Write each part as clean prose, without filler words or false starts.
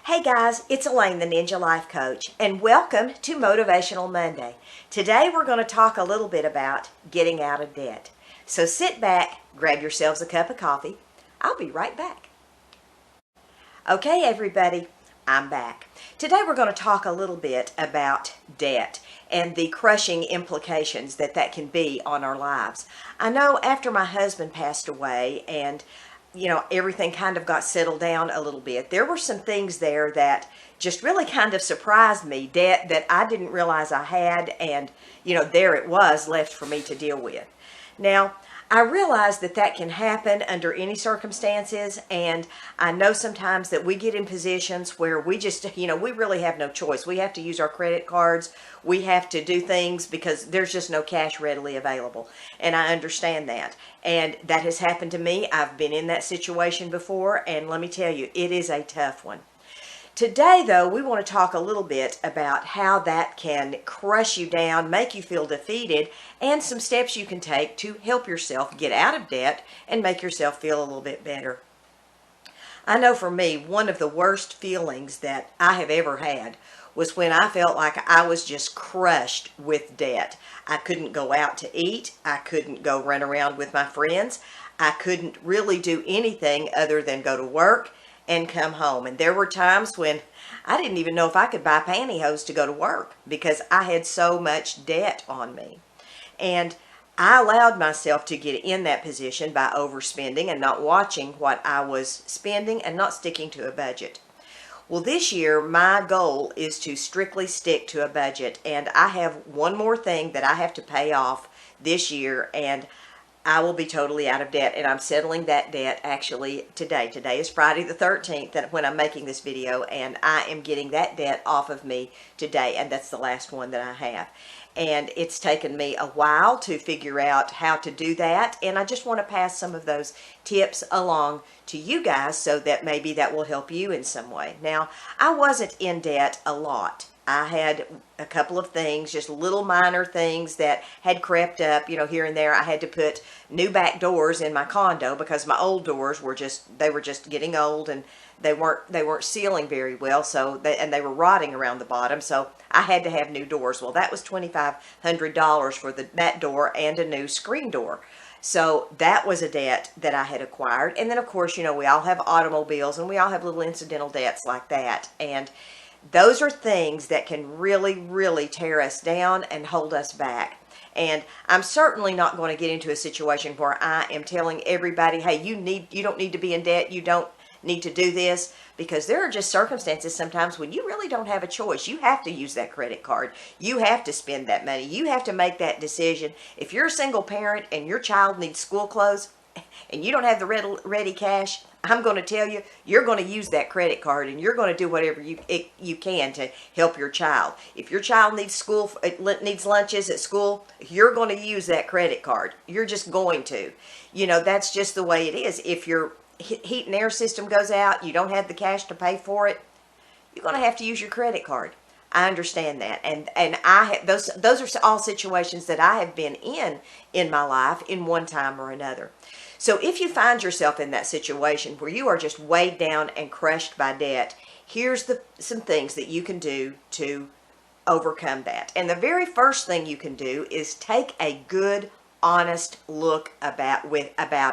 Hey guys, it's Elaine, the Ninja Life Coach, and welcome to Motivational Monday. Today we're going to talk a little bit about getting out of debt. So sit back, grab yourselves a cup of coffee. I'll be right back. Okay everybody, I'm back. Today we're going to talk a little bit about debt and the crushing implications that can be on our lives. I know after my husband passed away and everything kind of got settled down a little bit, there were some things there that just really kind of surprised me, debt that I didn't realize I had, and there it was left for me to deal with. Now, I realize that can happen under any circumstances, and I know sometimes that we get in positions where we just, we really have no choice. We have to use our credit cards. We have to do things because there's just no cash readily available, and I understand that. And that has happened to me. I've been in that situation before, and let me tell you, it is a tough one. Today, though, we want to talk a little bit about how that can crush you down, make you feel defeated, and some steps you can take to help yourself get out of debt and make yourself feel a little bit better. I know for me, one of the worst feelings that I have ever had was when I felt like I was just crushed with debt. I couldn't go out to eat. I couldn't go run around with my friends. I couldn't really do anything other than go to work and come home. And there were times when I didn't even know if I could buy pantyhose to go to work because I had so much debt on me. And I allowed myself to get in that position by overspending and not watching what I was spending and not sticking to a budget. Well, this year my goal is to strictly stick to a budget, and I have one more thing that I have to pay off this year, and I will be totally out of debt, and I'm settling that debt actually today. Today is Friday the 13th when I'm making this video, and I am getting that debt off of me today, and that's the last one that I have. And it's taken me a while to figure out how to do that, and I just want to pass some of those tips along to you guys so that maybe that will help you in some way. Now, I wasn't in debt a lot. I had a couple of things, just little minor things that had crept up, here and there. I had to put new back doors in my condo because my old doors were just getting old, and they weren't sealing very well, and they were rotting around the bottom, so I had to have new doors. Well, that was $2,500 for that door and a new screen door. So that was a debt that I had acquired. And then of course, we all have automobiles and we all have little incidental debts like that. And those are things that can really, really tear us down and hold us back. And I'm certainly not going to get into a situation where I am telling everybody, hey, you don't need to be in debt. You don't need to do this, because there are just circumstances sometimes when you really don't have a choice. You have to use that credit card. You have to spend that money. You have to make that decision. If you're a single parent and your child needs school clothes and you don't have the ready cash, I'm going to tell you, you're going to use that credit card, and you're going to do whatever you can to help your child. If your child needs lunches at school, you're going to use that credit card. You're just going to. That's just the way it is. If your heat and air system goes out, you don't have the cash to pay for it, you're going to have to use your credit card. I understand that, and I have those are all situations that I have been in my life in one time or another. So if you find yourself in that situation where you are just weighed down and crushed by debt, here's some things that you can do to overcome that. And the very first thing you can do is take a good, honest look about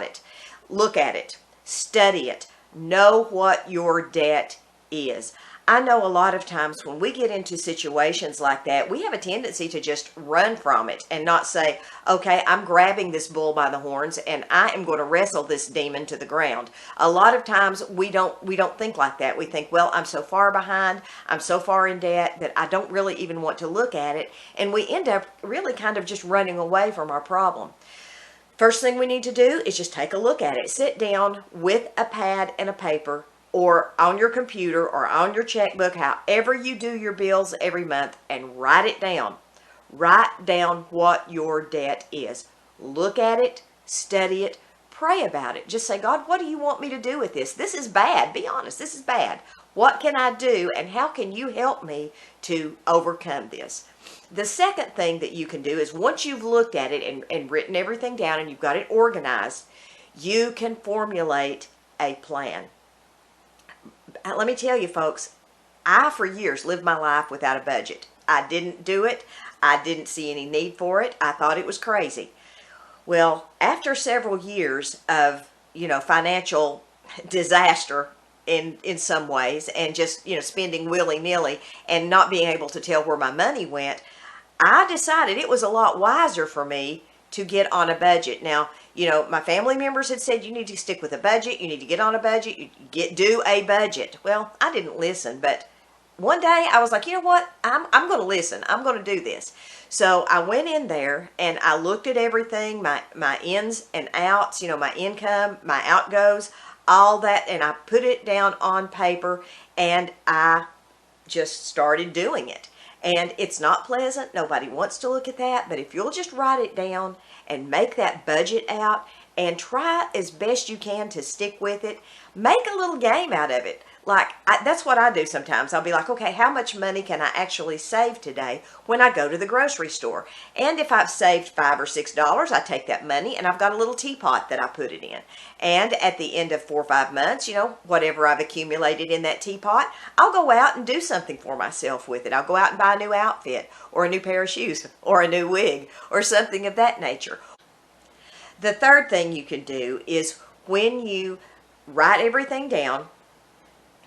it. Look at it. Study it. Know what your debt is. I know a lot of times when we get into situations like that, we have a tendency to just run from it and not say, okay, I'm grabbing this bull by the horns and I am going to wrestle this demon to the ground. A lot of times we don't think like that. We think, well, I'm so far behind, I'm so far in debt that I don't really even want to look at it, and we end up really kind of just running away from our problem. First thing we need to do is just take a look at it. Sit down with a pad and a paper, or on your computer or on your checkbook, however you do your bills every month, and write it down. Write down what your debt is. Look at it, study it, pray about it. Just say, God, what do you want me to do with this? This is bad. Be honest, this is bad. What can I do, and how can you help me to overcome this? The second thing that you can do is, once you've looked at it and written everything down and you've got it organized, you can formulate a plan. Let me tell you folks, I, for years, lived my life without a budget. I didn't do it. I didn't see any need for it. I thought it was crazy. Well, after several years of, financial disaster in some ways, and just, spending willy-nilly and not being able to tell where my money went, I decided it was a lot wiser for me to get on a budget. Now, my family members had said, you need to stick with a budget, you need to get on a budget, do a budget. Well, I didn't listen, but one day I was like, you know what, I'm going to listen, I'm going to do this. So I went in there and I looked at everything, my ins and outs, my income, my outgoes, all that, and I put it down on paper, and I just started doing it. And it's not pleasant. Nobody wants to look at that. But if you'll just write it down and make that budget out and try as best you can to stick with it, make a little game out of it. That's what I do sometimes. I'll be like, okay, how much money can I actually save today when I go to the grocery store? And if I've saved $5 or $6, I take that money and I've got a little teapot that I put it in. And at the end of 4 or 5 months, whatever I've accumulated in that teapot, I'll go out and do something for myself with it. I'll go out and buy a new outfit or a new pair of shoes or a new wig or something of that nature. The third thing you can do is when you write everything down,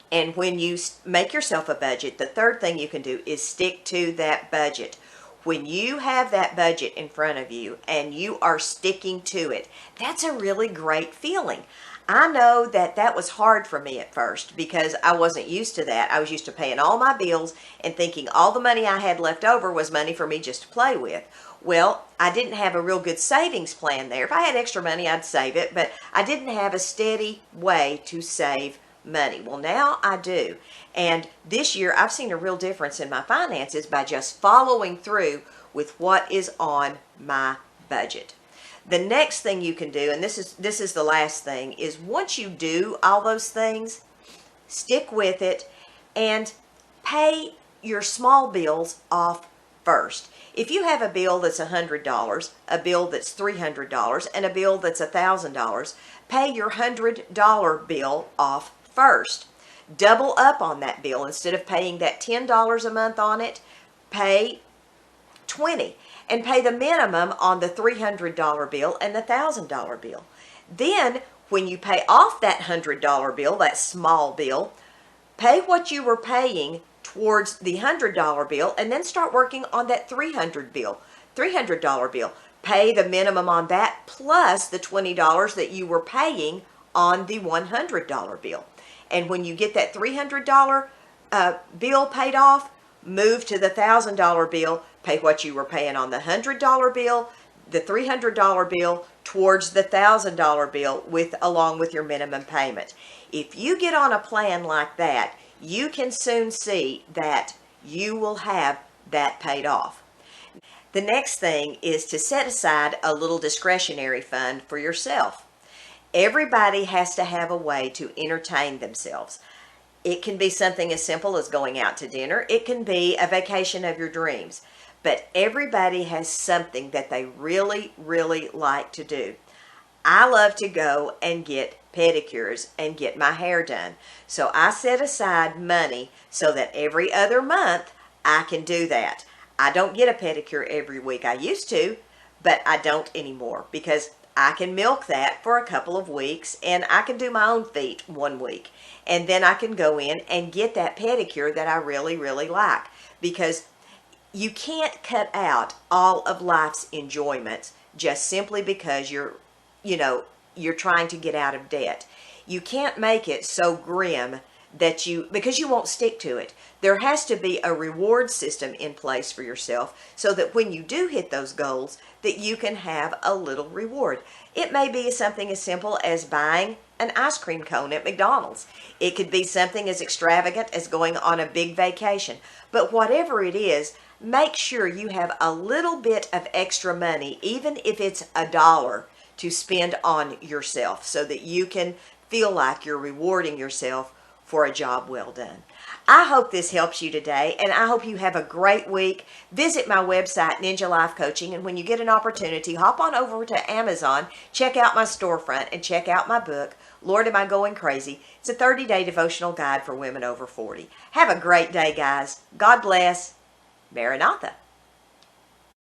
and when you make yourself a budget, the third thing you can do is stick to that budget. When you have that budget in front of you and you are sticking to it, that's a really great feeling. I know that was hard for me at first because I wasn't used to that. I was used to paying all my bills and thinking all the money I had left over was money for me just to play with. Well, I didn't have a real good savings plan there. If I had extra money, I'd save it, but I didn't have a steady way to save money. Well, now I do. And this year I've seen a real difference in my finances by just following through with what is on my budget. The next thing you can do, and this is the last thing, is once you do all those things, stick with it and pay your small bills off first. If you have a bill that's $100, a bill that's $300, and a bill that's $1,000, pay your $100 bill off first. Double up on that bill. Instead of paying that $10 a month on it, pay $20, and pay the minimum on the $300 bill and the $1,000 bill. Then when you pay off that $100 bill, that small bill, pay what you were paying towards the $100 bill, and then start working on that $300 bill. Pay the minimum on that plus the $20 that you were paying on the $100 bill. And when you get that $300 bill paid off, move to the $1,000 bill, pay what you were paying on the $100 bill, the $300 bill towards the $1,000 bill along with your minimum payment. If you get on a plan like that, you can soon see that you will have that paid off. The next thing is to set aside a little discretionary fund for yourself. Everybody has to have a way to entertain themselves. It can be something as simple as going out to dinner. It can be a vacation of your dreams. But everybody has something that they really, really like to do. I love to go and get pedicures and get my hair done. So I set aside money so that every other month I can do that. I don't get a pedicure every week. I used to, but I don't anymore because I can milk that for a couple of weeks, and I can do my own feet 1 week. And then I can go in and get that pedicure that I really, really like, because you can't cut out all of life's enjoyments just simply because you're trying to get out of debt. You can't make it so grim because you won't stick to it. There has to be a reward system in place for yourself so that when you do hit those goals, that you can have a little reward. It may be something as simple as buying an ice cream cone at McDonald's. It could be something as extravagant as going on a big vacation. But whatever it is, make sure you have a little bit of extra money, even if it's $1, to spend on yourself so that you can feel like you're rewarding yourself for a job well done. I hope this helps you today, and I hope you have a great week. Visit my website, Ninja Life Coaching, and when you get an opportunity, hop on over to Amazon, check out my storefront, and check out my book, Lord, Am I Going Crazy? It's a 30-day devotional guide for women over 40. Have a great day, guys. God bless. Maranatha.